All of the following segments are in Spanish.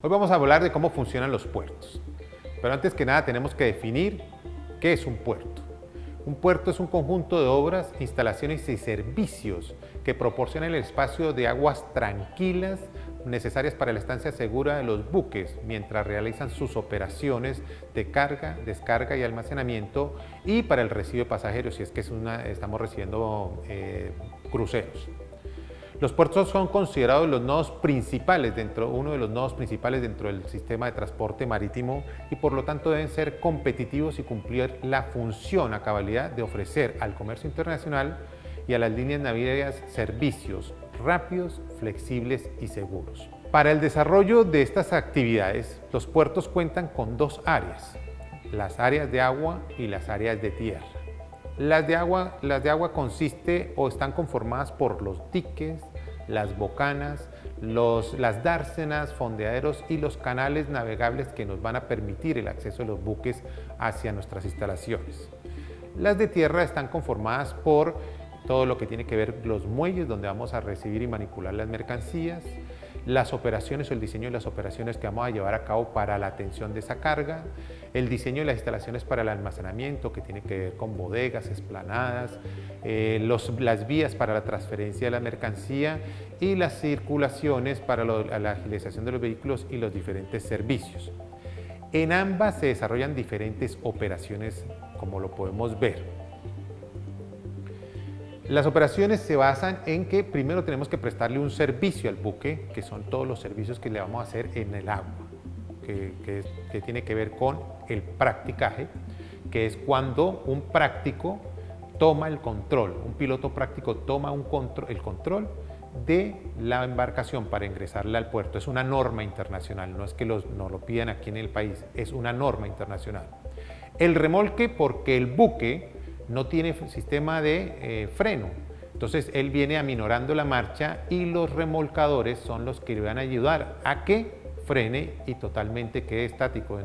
Hoy vamos a hablar de cómo funcionan los puertos. Pero antes que nada tenemos que definir qué es un puerto. Un puerto es un conjunto de obras, instalaciones y servicios que proporcionan el espacio de aguas tranquilas necesarias para la estancia segura de los buques mientras realizan sus operaciones de carga, descarga y almacenamiento, y para el recibo de pasajeros si es que estamos recibiendo cruceros. Los puertos son considerados uno de los nodos principales dentro del sistema de transporte marítimo y por lo tanto deben ser competitivos y cumplir la función a cabalidad de ofrecer al comercio internacional y a las líneas navieras servicios rápidos, flexibles y seguros. Para el desarrollo de estas actividades, los puertos cuentan con dos áreas, las áreas de agua y las áreas de tierra. Las de agua consiste o están conformadas por los diques, las bocanas, las dársenas, fondeaderos y los canales navegables que nos van a permitir el acceso de los buques hacia nuestras instalaciones. Las de tierra están conformadas por todo lo que tiene que ver los muelles donde vamos a recibir y manipular las mercancías, las operaciones o el diseño de las operaciones que vamos a llevar a cabo para la atención de esa carga, el diseño de las instalaciones para el almacenamiento que tiene que ver con bodegas, esplanadas, las vías para la transferencia de la mercancía y las circulaciones para la agilización de los vehículos y los diferentes servicios. En ambas se desarrollan diferentes operaciones, como lo podemos ver. Las operaciones se basan en que primero tenemos que prestarle un servicio al buque, que son todos los servicios que le vamos a hacer en el agua, que tiene que ver con el practicaje, que es cuando un práctico toma el control, un piloto práctico toma el control de la embarcación para ingresarla al puerto. Es una norma internacional, no es que nos lo pidan aquí en el país, es una norma internacional. El remolque, porque el buque no tiene sistema de freno, entonces él viene aminorando la marcha y los remolcadores son los que le van a ayudar a que frene y totalmente quede estático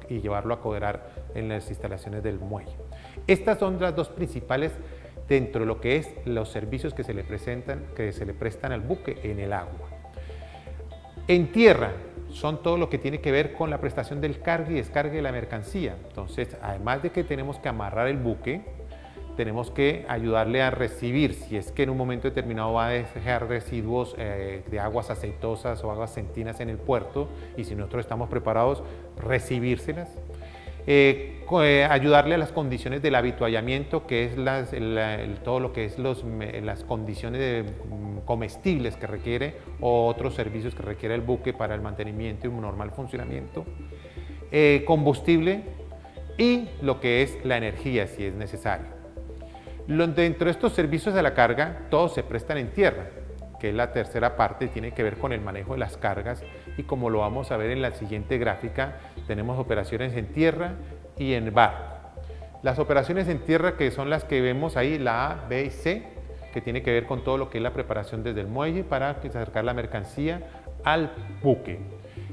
y llevarlo a coderar en las instalaciones del muelle. Estas son las dos principales dentro de lo que es los servicios que se le prestan al buque en el agua. En tierra son todo lo que tiene que ver con la prestación del carga y descarga de la mercancía. Entonces, además de que tenemos que amarrar el buque, tenemos que ayudarle a recibir, si es que en un momento determinado va a dejar residuos de aguas aceitosas o aguas sentinas en el puerto, y si nosotros estamos preparados, recibírselas. Ayudarle a las condiciones del habituallamiento, que es todo lo que es las condiciones comestibles que requiere o otros servicios que requiere el buque para el mantenimiento y un normal funcionamiento. Combustible y lo que es la energía, si es necesario. Dentro de estos servicios de la carga, todos se prestan en tierra, que es la tercera parte, tiene que ver con el manejo de las cargas, y como lo vamos a ver en la siguiente gráfica, tenemos operaciones en tierra y en barco. Las operaciones en tierra, que son las que vemos ahí, la A, B y C, que tiene que ver con todo lo que es la preparación desde el muelle para acercar la mercancía al buque.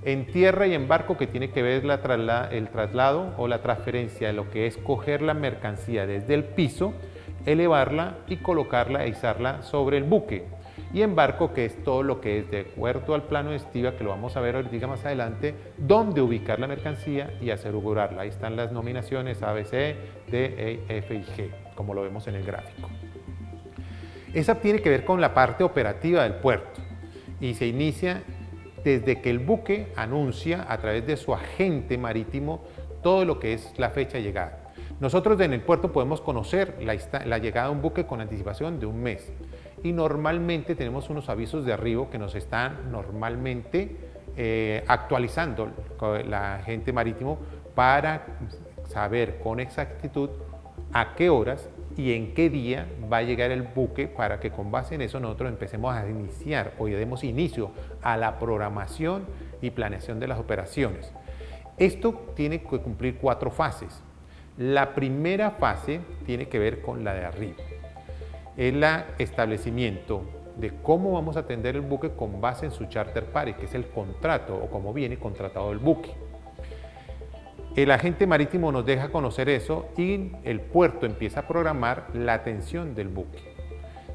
En tierra y en barco, que tiene que ver el traslado o la transferencia de lo que es coger la mercancía desde el piso, elevarla y colocarla e izarla sobre el buque. Y en barco, que es todo lo que es de acuerdo al plano de estiva, que lo vamos a ver ahorita más adelante, dónde ubicar la mercancía y asegurarla. Ahí están las nominaciones A, B, C, D, E, F y G, como lo vemos en el gráfico. Esa tiene que ver con la parte operativa del puerto y se inicia desde que el buque anuncia a través de su agente marítimo todo lo que es la fecha de llegada. Nosotros en el puerto podemos conocer la llegada de un buque con anticipación de un mes, y normalmente tenemos unos avisos de arribo que nos están normalmente actualizando la agente marítimo para saber con exactitud a qué horas y en qué día va a llegar el buque, para que con base en eso nosotros empecemos a iniciar o demos inicio a la programación y planeación de las operaciones. Esto tiene que cumplir 4 fases. La primera fase tiene que ver con la de arriba. Es el establecimiento de cómo vamos a atender el buque con base en su charter party, que es el contrato o cómo viene contratado el buque. El agente marítimo nos deja conocer eso y el puerto empieza a programar la atención del buque.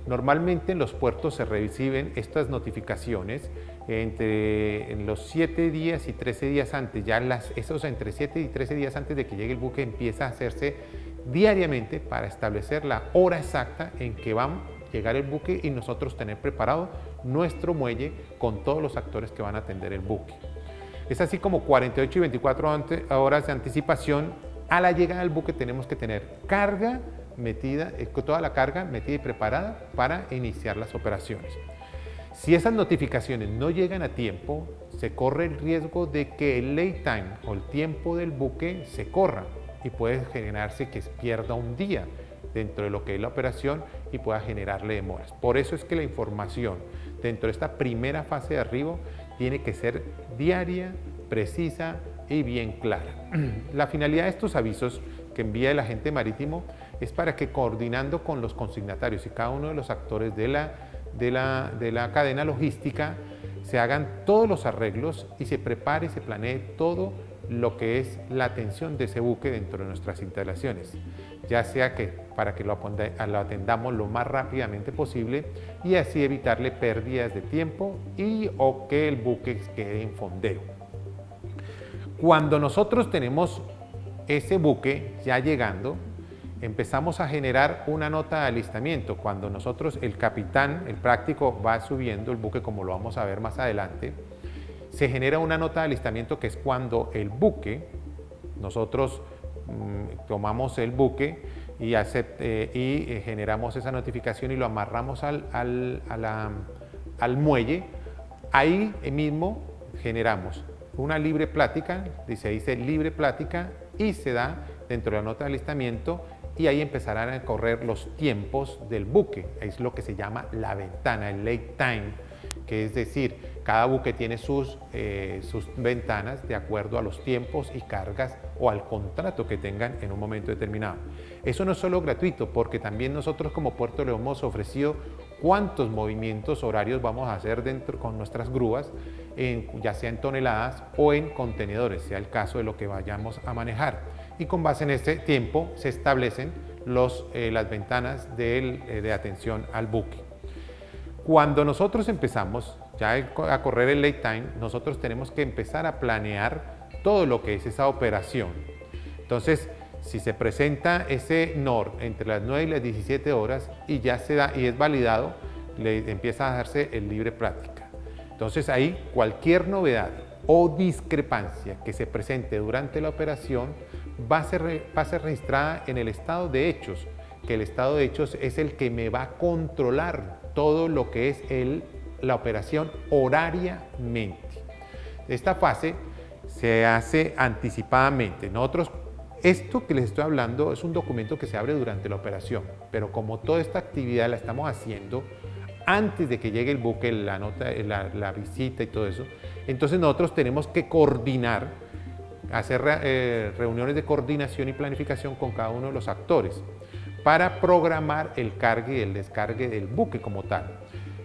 Normalmente en los puertos se reciben estas notificaciones en los 7 días y 13 días antes, esos entre 7 y 13 días antes de que llegue el buque empieza a hacerse diariamente para establecer la hora exacta en que va a llegar el buque y nosotros tener preparado nuestro muelle con todos los actores que van a atender el buque. Es así como 48 y 24 horas de anticipación. A la llegada del buque tenemos que tener carga metida, toda la carga metida y preparada para iniciar las operaciones. Si esas notificaciones no llegan a tiempo, se corre el riesgo de que el lay time o el tiempo del buque se corra y puede generarse que pierda un día dentro de lo que es la operación y pueda generarle demoras. Por eso es que la información dentro de esta primera fase de arribo tiene que ser diaria, precisa y bien clara. La finalidad de estos avisos que envía el agente marítimo es para que, coordinando con los consignatarios y cada uno de los actores de la cadena logística, se hagan todos los arreglos y se prepare y se planee todo lo que es la atención de ese buque dentro de nuestras instalaciones, ya sea que para que lo atendamos lo más rápidamente posible y así evitarle pérdidas de tiempo o que el buque quede en fondeo. Cuando nosotros tenemos ese buque ya llegando, empezamos a generar una nota de alistamiento. Cuando nosotros, el capitán, el práctico, va subiendo el buque, como lo vamos a ver más adelante, se genera una nota de alistamiento que es cuando el buque, nosotros tomamos el buque y generamos esa notificación y lo amarramos al muelle. Ahí mismo generamos una libre plática, se dice libre plática, y se da dentro de la nota de alistamiento, y ahí empezarán a correr los tiempos del buque. Es lo que se llama la ventana, el lay time, que es decir, cada buque tiene sus ventanas de acuerdo a los tiempos y cargas o al contrato que tengan en un momento determinado. Eso no es solo gratuito, porque también nosotros como puerto le hemos ofrecido cuántos movimientos horarios vamos a hacer con nuestras grúas, ya sea en toneladas o en contenedores, sea el caso de lo que vayamos a manejar. Y con base en este tiempo se establecen las ventanas de atención al buque. Cuando nosotros empezamos ya a correr el lay time, nosotros tenemos que empezar a planear todo lo que es esa operación. Entonces, si se presenta ese NOR entre las 9 y las 17 horas y ya se da y es validado, le empieza a darse el libre práctica. Entonces ahí cualquier novedad o discrepancia que se presente durante la operación va a ser registrada en el estado de hechos, que el estado de hechos es el que me va a controlar todo lo que es la operación horariamente. Esta fase se hace anticipadamente. Esto que les estoy hablando es un documento que se abre durante la operación, pero como toda esta actividad la estamos haciendo antes de que llegue el buque, la visita y todo eso, entonces nosotros tenemos que coordinar, hacer reuniones de coordinación y planificación con cada uno de los actores para programar el cargue y el descargue del buque como tal.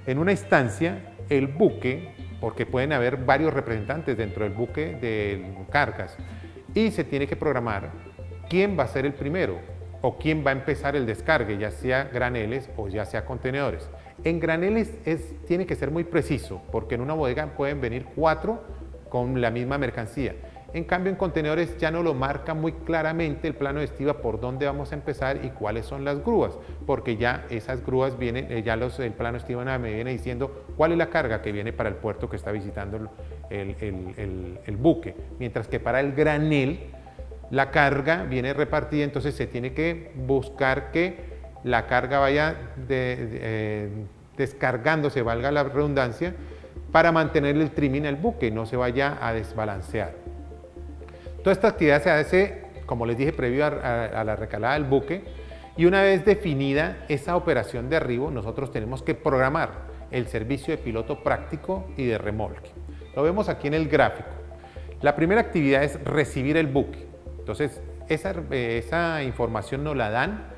En una instancia, el buque, porque pueden haber varios representantes dentro del buque de cargas, y se tiene que programar quién va a ser el primero o quién va a empezar el descargue, ya sea graneles o ya sea contenedores. En graneles tiene que ser muy preciso, porque en una bodega pueden venir 4 con la misma mercancía. En cambio, en contenedores ya no lo marca muy claramente el plano de estiva por dónde vamos a empezar y cuáles son las grúas, porque ya esas grúas vienen, el plano de estiva me viene diciendo cuál es la carga que viene para el puerto que está visitando el buque, mientras que para el granel la carga viene repartida, entonces se tiene que buscar que la carga vaya descargándose, valga la redundancia, para mantener el trimming al buque, no se vaya a desbalancear. Toda esta actividad se hace, como les dije, previo a la recalada del buque, y una vez definida esa operación de arribo, nosotros tenemos que programar el servicio de piloto práctico y de remolque. Lo vemos aquí en el gráfico. La primera actividad es recibir el buque. Entonces, esa información nos la dan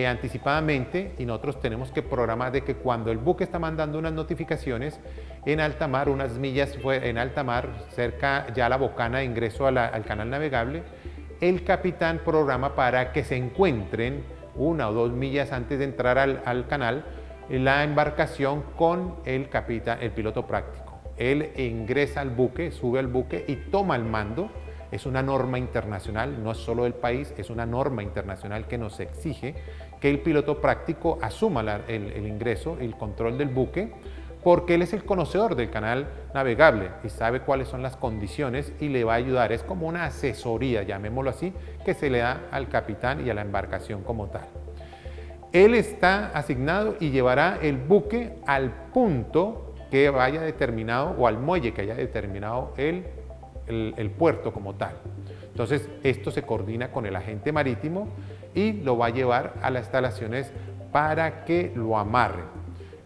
anticipadamente y nosotros tenemos que programar de que cuando el buque está mandando unas notificaciones en alta mar, unas millas en alta mar, cerca ya a la bocana de ingreso al canal navegable, el capitán programa para que se encuentren 1 o 2 millas antes de entrar al canal la embarcación con el piloto práctico. él ingresa al buque, sube al buque y toma el mando. Es una norma internacional, no es solo del país, es una norma internacional que nos exige que el piloto práctico asuma el ingreso y el control del buque, porque él es el conocedor del canal navegable y sabe cuáles son las condiciones y le va a ayudar. Es como una asesoría, llamémoslo así, que se le da al capitán y a la embarcación como tal. Él está asignado y llevará el buque al punto que vaya determinado o al muelle que haya determinado el puerto como tal. Entonces, esto se coordina con el agente marítimo y lo va a llevar a las instalaciones para que lo amarren.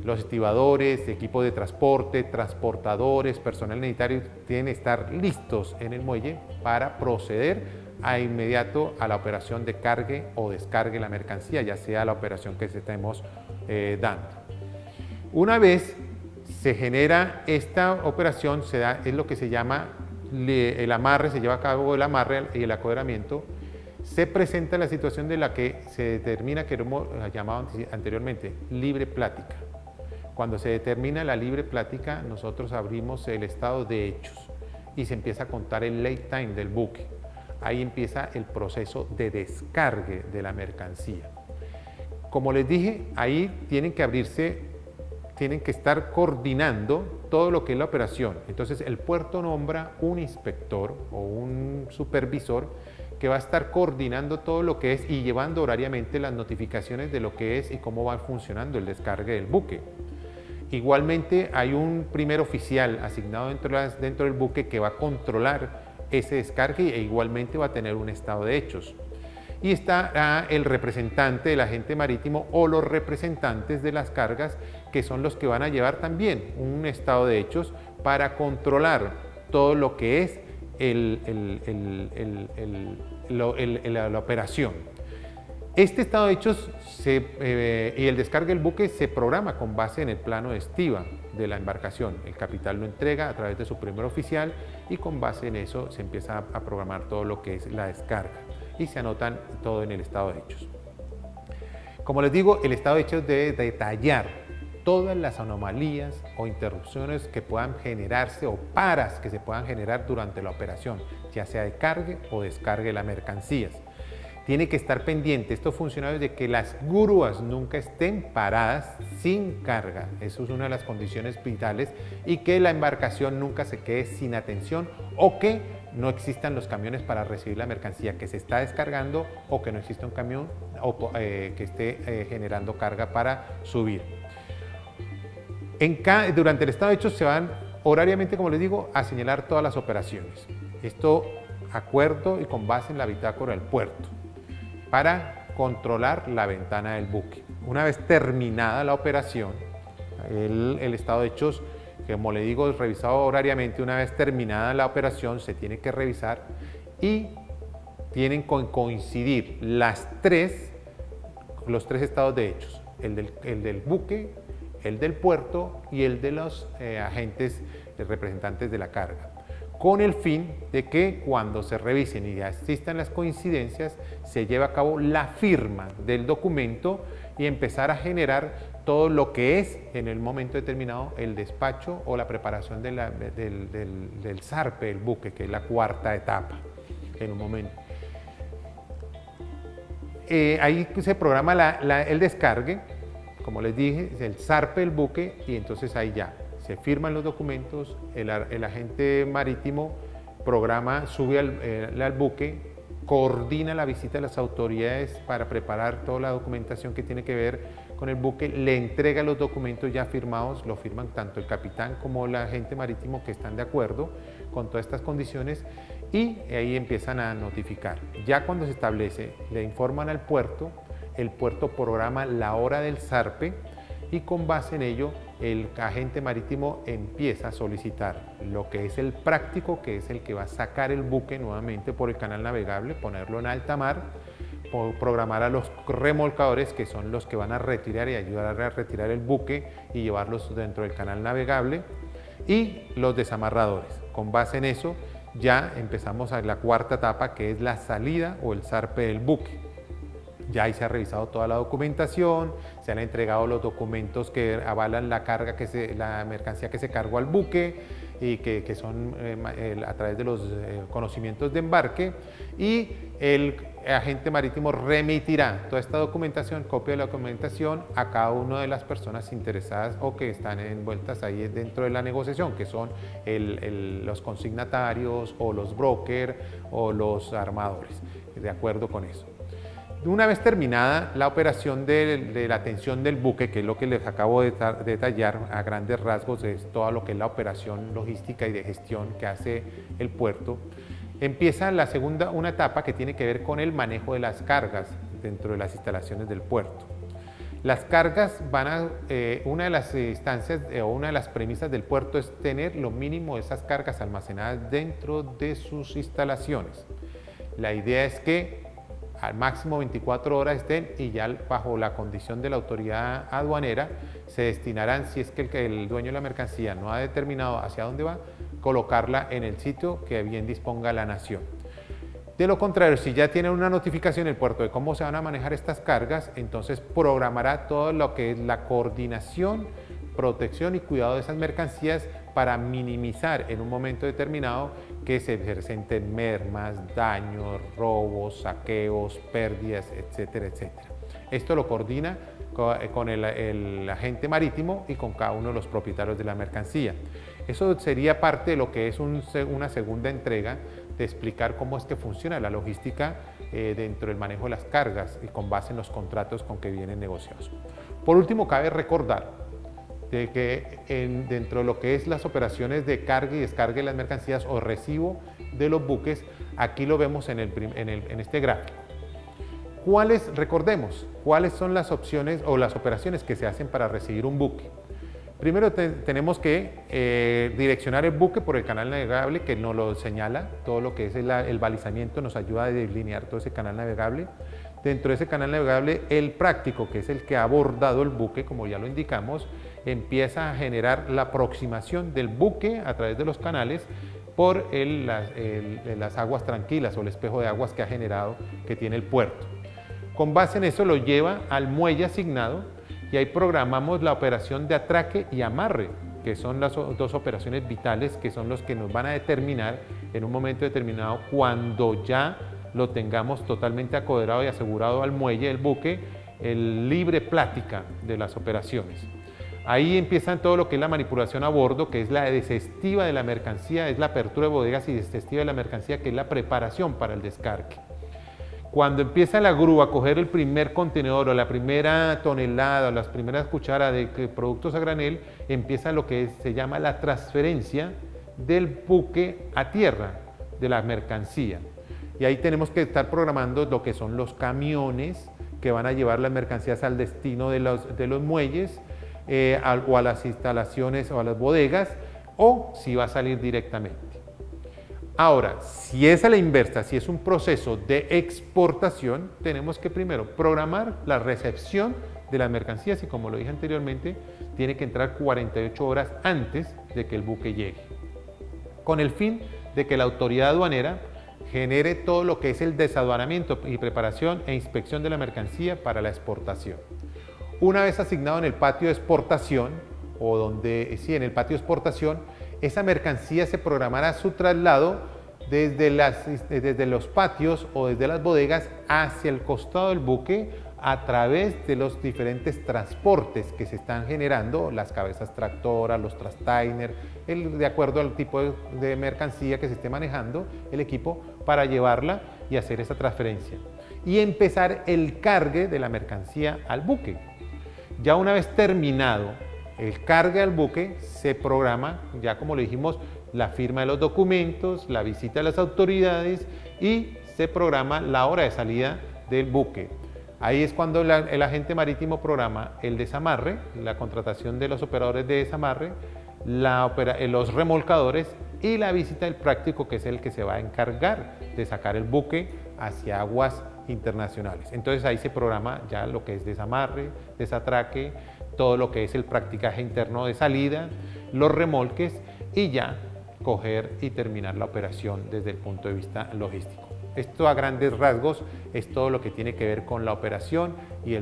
Los estibadores, equipos de transporte, transportadores, personal sanitario tienen que estar listos en el muelle para proceder a inmediato a la operación de cargue o descargue la mercancía, ya sea la operación que estemos dando. Una vez se genera esta operación, es lo que se llama el amarre, se lleva a cabo el amarre y el acoderamiento. Se presenta la situación de la que se determina, que hemos llamado anteriormente, libre plática. Cuando se determina la libre plática, nosotros abrimos el estado de hechos y se empieza a contar el late time del buque. Ahí empieza el proceso de descargue de la mercancía. Como les dije, ahí tienen que estar coordinando todo lo que es la operación. Entonces el puerto nombra un inspector o un supervisor que va a estar coordinando todo lo que es y llevando horariamente las notificaciones de lo que es y cómo va funcionando el descargue del buque. Igualmente hay un primer oficial asignado dentro del buque que va a controlar ese descargue e igualmente va a tener un estado de hechos. Y está el representante del agente marítimo o los representantes de las cargas, que son los que van a llevar también un estado de hechos para controlar todo lo que es la operación. Este estado de hechos y el descargue del buque se programa con base en el plano de estiba de la embarcación. El capitán lo entrega a través de su primer oficial y con base en eso se empieza a programar todo lo que es la descarga y se anotan todo en el estado de hechos. Como les digo, el estado de hechos debe detallar todas las anomalías o interrupciones que puedan generarse o paras que se puedan generar durante la operación, ya sea de cargue o descargue de las mercancías. Tiene que estar pendiente estos funcionarios de que las grúas nunca estén paradas sin carga. Eso es una de las condiciones vitales, y que la embarcación nunca se quede sin atención o que no existan los camiones para recibir la mercancía que se está descargando o que no exista un camión que esté generando carga para subir. Durante el estado de hechos se van horariamente, como les digo, a señalar todas las operaciones. Esto acuerdo y con base en la bitácora del puerto, para controlar la ventana del buque. Una vez terminada la operación, el estado de hechos, como le digo, es revisado horariamente. Una vez terminada la operación, se tiene que revisar y tienen que coincidir los tres estados de hechos, el del buque, el del puerto y el de los agentes representantes de la carga, con el fin de que cuando se revisen y existan las coincidencias, se lleve a cabo la firma del documento y empezar a generar todo lo que es en el momento determinado el despacho o la preparación del zarpe del buque, que es la cuarta etapa en un momento. Ahí se programa el descargue, como les dije, el zarpe del buque, y entonces ahí ya se firman los documentos, el agente marítimo programa, sube al buque, coordina la visita de las autoridades para preparar toda la documentación que tiene que ver con el buque, le entrega los documentos ya firmados, lo firman tanto el capitán como el agente marítimo que están de acuerdo con todas estas condiciones, y ahí empiezan a notificar. Ya cuando se establece, le informan al puerto, el puerto programa la hora del zarpe y con base en ello el agente marítimo empieza a solicitar lo que es el práctico, que es el que va a sacar el buque nuevamente por el canal navegable, ponerlo en alta mar, programar a los remolcadores, que son los que van a retirar y ayudar a retirar el buque y llevarlos dentro del canal navegable, y los desamarradores. Con base en eso ya empezamos a la cuarta etapa, que es la salida o el zarpe del buque. Ya ahí se ha revisado toda la documentación, se han entregado los documentos que avalan la carga la mercancía que se cargó al buque y que son a través de los conocimientos de embarque, y el agente marítimo remitirá toda esta documentación, copia de la documentación, a cada una de las personas interesadas o que están envueltas ahí dentro de la negociación, que son los consignatarios o los brokers o los armadores, de acuerdo con eso. Una vez terminada la operación de la atención del buque, que es lo que les acabo de detallar a grandes rasgos, es todo lo que es la operación logística y de gestión que hace el puerto, empieza una etapa que tiene que ver con el manejo de las cargas dentro de las instalaciones del puerto. Las cargas una de las instancias o una de las premisas del puerto es tener lo mínimo de esas cargas almacenadas dentro de sus instalaciones. La idea es que al máximo 24 horas estén, y ya bajo la condición de la autoridad aduanera se destinarán, si es que el dueño de la mercancía no ha determinado hacia dónde va, colocarla en el sitio que bien disponga la nación. De lo contrario, si ya tiene una notificación el puerto de cómo se van a manejar estas cargas, entonces programará todo lo que es la coordinación, protección y cuidado de esas mercancías para minimizar en un momento determinado que se presenten mermas, daños, robos, saqueos, pérdidas, etcétera, etcétera. Esto lo coordina con el agente marítimo y con cada uno de los propietarios de la mercancía. Eso sería parte de lo que es una segunda entrega de explicar cómo es que funciona la logística dentro del manejo de las cargas y con base en los contratos con que vienen negociados. Por último, cabe recordar de que dentro de lo que es las operaciones de carga y descarga de las mercancías o recibo de los buques, aquí lo vemos en este gráfico. Recordemos, ¿cuáles son las opciones o las operaciones que se hacen para recibir un buque? Primero tenemos que direccionar el buque por el canal navegable que nos lo señala, todo lo que es el balizamiento nos ayuda a delinear todo ese canal navegable. Dentro de ese canal navegable, el práctico, que es el que ha abordado el buque, como ya lo indicamos, empieza a generar la aproximación del buque a través de los canales por las aguas tranquilas o el espejo de aguas que ha generado, que tiene el puerto. Con base en eso lo lleva al muelle asignado y ahí programamos la operación de atraque y amarre, que son las dos operaciones vitales que son los que nos van a determinar en un momento determinado cuando ya lo tengamos totalmente acoderado y asegurado al muelle del buque, el libre plática de las operaciones. Ahí empiezan todo lo que es la manipulación a bordo, que es la desestiva de la mercancía, es la apertura de bodegas y desestiva de la mercancía, que es la preparación para el descargue. Cuando empieza la grúa a coger el primer contenedor o la primera tonelada o las primeras cucharas de productos a granel, empieza lo que se llama la transferencia del buque a tierra de la mercancía. Y ahí tenemos que estar programando lo que son los camiones que van a llevar las mercancías al destino de los muelles o a las instalaciones o a las bodegas, o si va a salir directamente. Ahora, si es a la inversa, si es un proceso de exportación, tenemos que primero programar la recepción de las mercancías y, como lo dije anteriormente, tiene que entrar 48 horas antes de que el buque llegue, con el fin de que la autoridad aduanera genere todo lo que es el desaduanamiento y preparación e inspección de la mercancía para la exportación. Una vez asignado en el patio de exportación, en el patio de exportación, esa mercancía se programará su traslado desde los patios o desde las bodegas hacia el costado del buque a través de los diferentes transportes que se están generando, las cabezas tractoras, los trastainer, de acuerdo al tipo de mercancía que se esté manejando el equipo para llevarla y hacer esa transferencia. Y empezar el cargue de la mercancía al buque. Ya una vez terminado el cargue al buque, se programa, ya como le dijimos, la firma de los documentos, la visita a las autoridades y se programa la hora de salida del buque. Ahí es cuando el agente marítimo programa el desamarre, la contratación de los operadores de desamarre, los remolcadores y la visita del práctico, que es el que se va a encargar de sacar el buque hacia aguas internacionales. Entonces ahí se programa ya lo que es desamarre, desatraque, todo lo que es el practicaje interno de salida, los remolques y ya coger y terminar la operación desde el punto de vista logístico. Esto a grandes rasgos es todo lo que tiene que ver con la operación y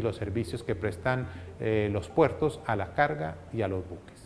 los servicios que prestan los puertos a la carga y a los buques.